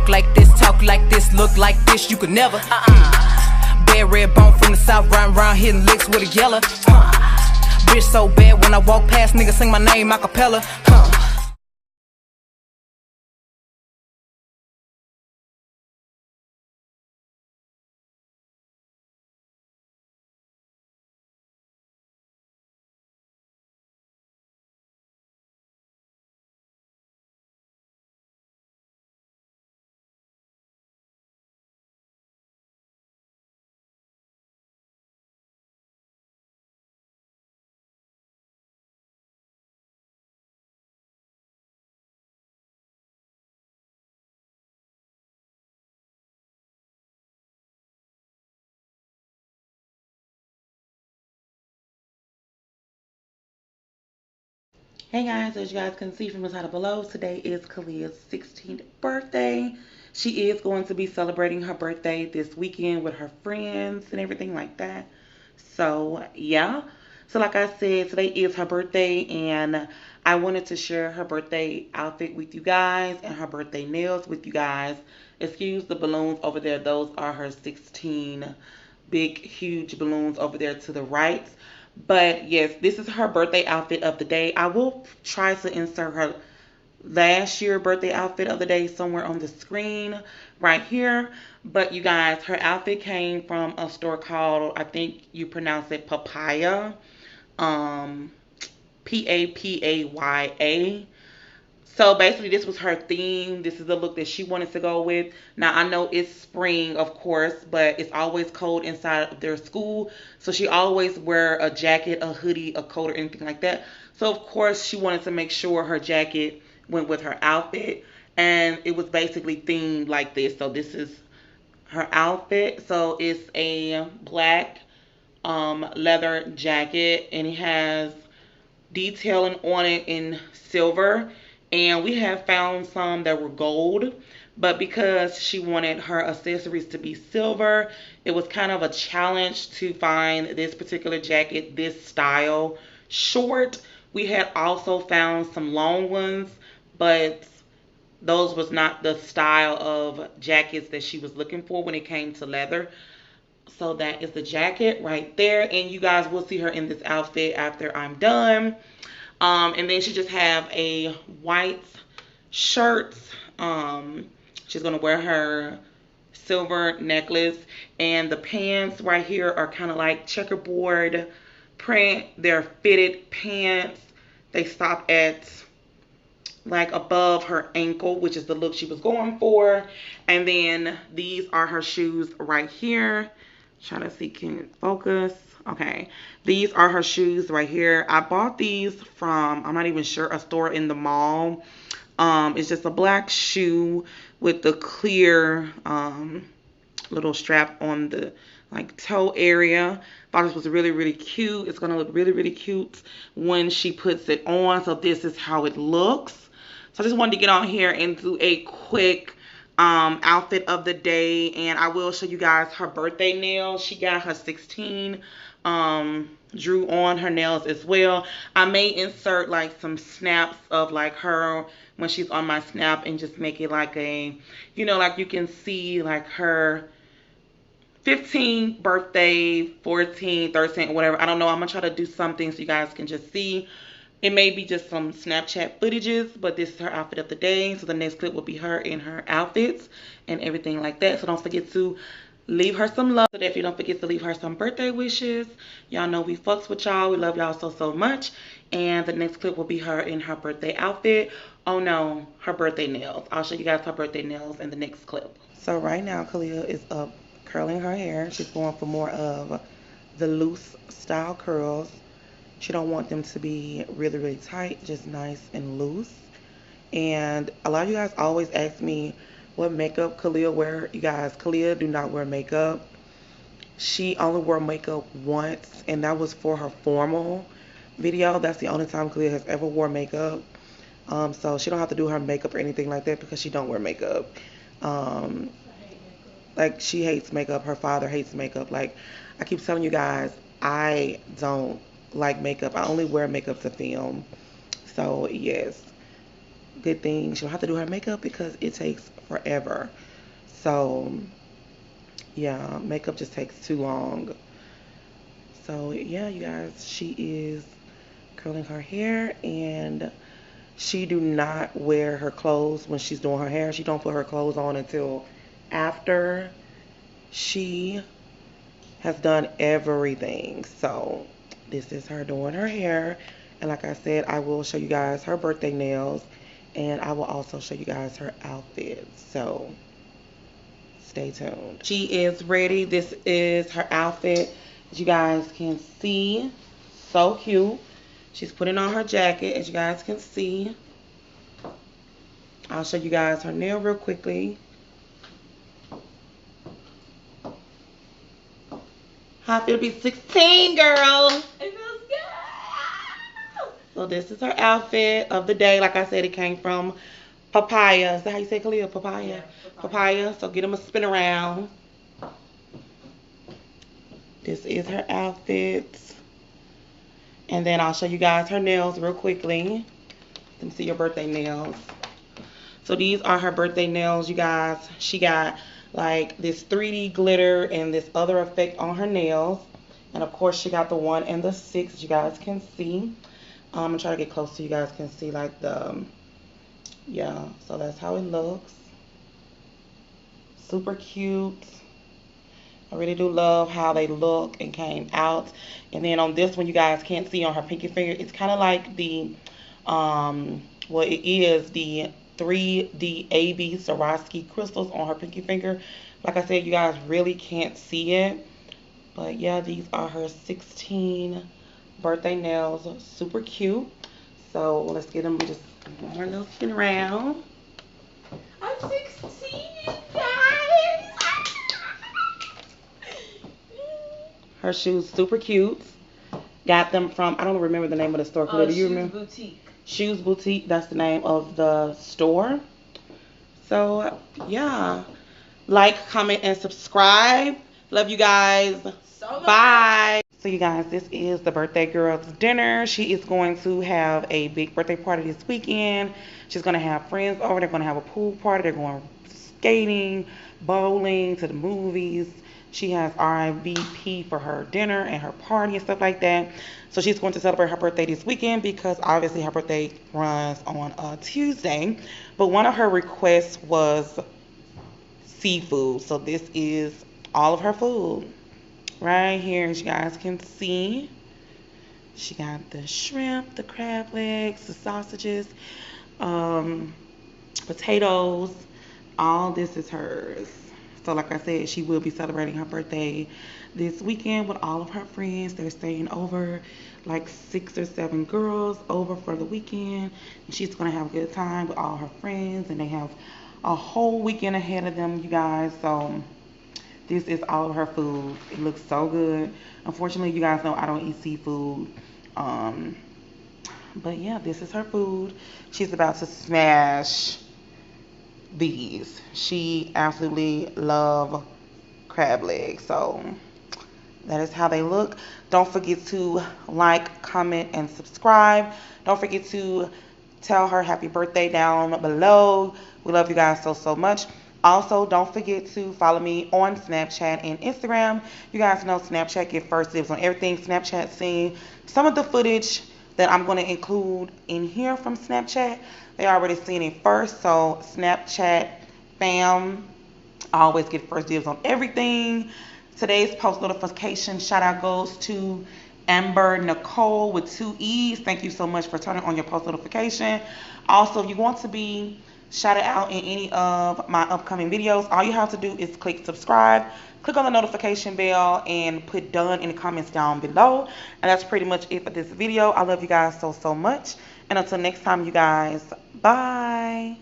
walk like this, talk like this, look like this, you could never. Bad red bone from the south, round hitting licks with a yellow. Bitch so bad when I walk past, niggas sing my name a cappella. Hey guys, as you guys can see from the title below, today is Kalia's 16th birthday. She is going to be celebrating her birthday this weekend with her friends and everything like that. So yeah, so like I said, today is her birthday and I wanted to share her birthday outfit with you guys and her birthday nails with you guys. Excuse the balloons over there, those are her 16 big huge balloons over there to the right. But yes, this is her birthday outfit of the day. I will try to insert her last year birthday outfit of the day somewhere on the screen right here. But you guys, her outfit came from a store called, I think you pronounce it Papaya. Papaya. So basically this was her theme. This is the look that she wanted to go with. Now I know it's spring, of course, but it's always cold inside of their school. So she always wear a jacket, a hoodie, a coat, or anything like that. So of course she wanted to make sure her jacket went with her outfit. And it was basically themed like this. So this is her outfit. So it's a black leather jacket and it has detailing on it in silver, and we have found some that were gold, but because she wanted her accessories to be silver, it was kind of a challenge to find this particular jacket, this style short. We had also found some long ones, but those was not the style of jackets that she was looking for when it came to leather. So that is the jacket right there, and you guys will see her in this outfit after I'm done. And then she just have a white shirt. She's gonna wear her silver necklace, and the pants right here are kind of like checkerboard print. They're fitted pants. They stop at like above her ankle, which is the look she was going for. And then these are her shoes right here. Trying to see, can it focus? Okay, these are her shoes right here. I bought these from, I'm not even sure, a store in the mall. It's just a black shoe with the clear little strap on the like toe area. Thought this was really, really cute. It's gonna look really, really cute when she puts it on. So this is how it looks. So I just wanted to get on here and do a quick outfit of the day, and I will show you guys her birthday nails. She got her 16 drew on her nails as well. I may insert like some snaps of like her when she's on my snap and just make it like a, you know, like you can see like her 15th birthday, 14, 13, whatever. I don't know. I'm gonna try to do something so you guys can just see. It may be just some Snapchat footages, but this is her outfit of the day. So the next clip will be her in her outfits and everything like that. So don't forget to leave her some love. So if you don't forget to leave her some birthday wishes. Y'all know we fucks with y'all. We love y'all so, so much. And the next clip will be her in her birthday outfit. Oh no, her birthday nails. I'll show you guys her birthday nails in the next clip. So right now, Kalia is up curling her hair. She's going for more of the loose style curls. She don't want them to be really, really tight, just nice and loose. And a lot of you guys always ask me what makeup Kalia wear. You guys, Kalia do not wear makeup. She only wore makeup once, and that was for her formal video. That's the only time Kalia has ever wore makeup. So she don't have to do her makeup or anything like that because she don't wear makeup. Like, she hates makeup. Her father hates makeup. Like, I keep telling you guys, I don't like makeup. I only wear makeup to film. So yes, good thing. She don't have to do her makeup because it takes forever. So yeah, makeup just takes too long. So yeah, you guys, she is curling her hair, and she do not wear her clothes when she's doing her hair. She don't put her clothes on until after she has done everything. So this is her doing her hair. And like I said, I will show you guys her birthday nails, and I will also show you guys her outfit. So stay tuned. She is ready. This is her outfit. As you guys can see, so cute. She's putting on her jacket, as you guys can see. I'll show you guys her nail real quickly. How I feel to be 16, girl. It feels good. So this is her outfit of the day. Like I said, it came from Papaya. Is that how you say Khalil? Papaya? Yeah, Papaya. So get them a spin around. This is her outfit. And then I'll show you guys her nails real quickly. Let me see your birthday nails. So these are her birthday nails, you guys. She got like this 3D glitter and this other effect on her nails. And of course she got the 1 and the 6, you guys can see. I'm gonna try to get close so you guys can see like the, yeah, so that's how it looks. Super cute. I really do love how they look and came out. And then on this one, you guys can't see on her pinky finger, it's kind of like the, well, it is the 3D AB Swarovski crystals on her pinky finger. Like I said, you guys really can't see it. But yeah, these are her 16 birthday nails. Super cute. So let's get them just one more little spin around. I'm 16, guys. Her shoes super cute. Got them from, I don't remember the name of the store. Do you remember? Boutique. Shoes Boutique. That's the name of the store. So yeah, like, comment, and subscribe. Love you guys. So much. Bye. So you guys, this is the birthday girl's dinner. She is going to have a big birthday party this weekend. She's going to have friends over. They're going to have a pool party. They're going skating, bowling, to the movies. She has RIVP for her dinner and her party and stuff like that. So she's going to celebrate her birthday this weekend because obviously her birthday runs on a Tuesday. But one of her requests was seafood. So this is all of her food. Right here, as you guys can see, she got the shrimp, the crab legs, the sausages, potatoes. All this is hers. So like I said, she will be celebrating her birthday this weekend with all of her friends. They're staying over, like 6 or 7 girls over for the weekend. And she's going to have a good time with all her friends. And they have a whole weekend ahead of them, you guys. So this is all of her food. It looks so good. Unfortunately, you guys know I don't eat seafood. But yeah, this is her food. She's about to smash these. She absolutely loves crab legs. So that is how they look. Don't forget to like, comment, and subscribe. Don't forget to tell her happy birthday down below. We love you guys so, so much. Also, don't forget to follow me on Snapchat and Instagram. You guys know Snapchat get first dibs on everything. Snapchat seeing some of the footage that I'm going to include in here from Snapchat. They already seen it first. So Snapchat fam always get first dibs on everything. Today's post notification shout out goes to Amber Nicole with 2 E's. Thank you so much for turning on your post notification. Also, if you want to be shouted out in any of my upcoming videos, all you have to do is click subscribe, click on the notification bell, and put done in the comments down below. And that's pretty much it for this video. I love you guys so, so much. And until next time, you guys, bye.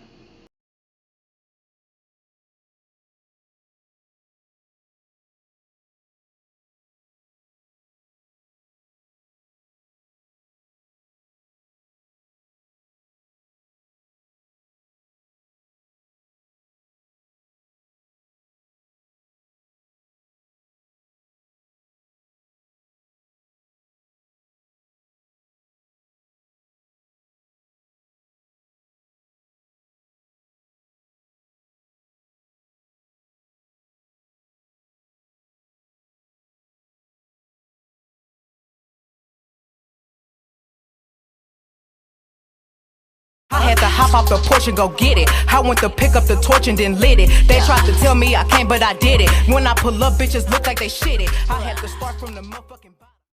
had to hop off the porch and go get it. I went to pick up the torch and then lit it. They tried to tell me I can't, but I did it. When I pull up, bitches look like they shit it. I had to start from the motherfucking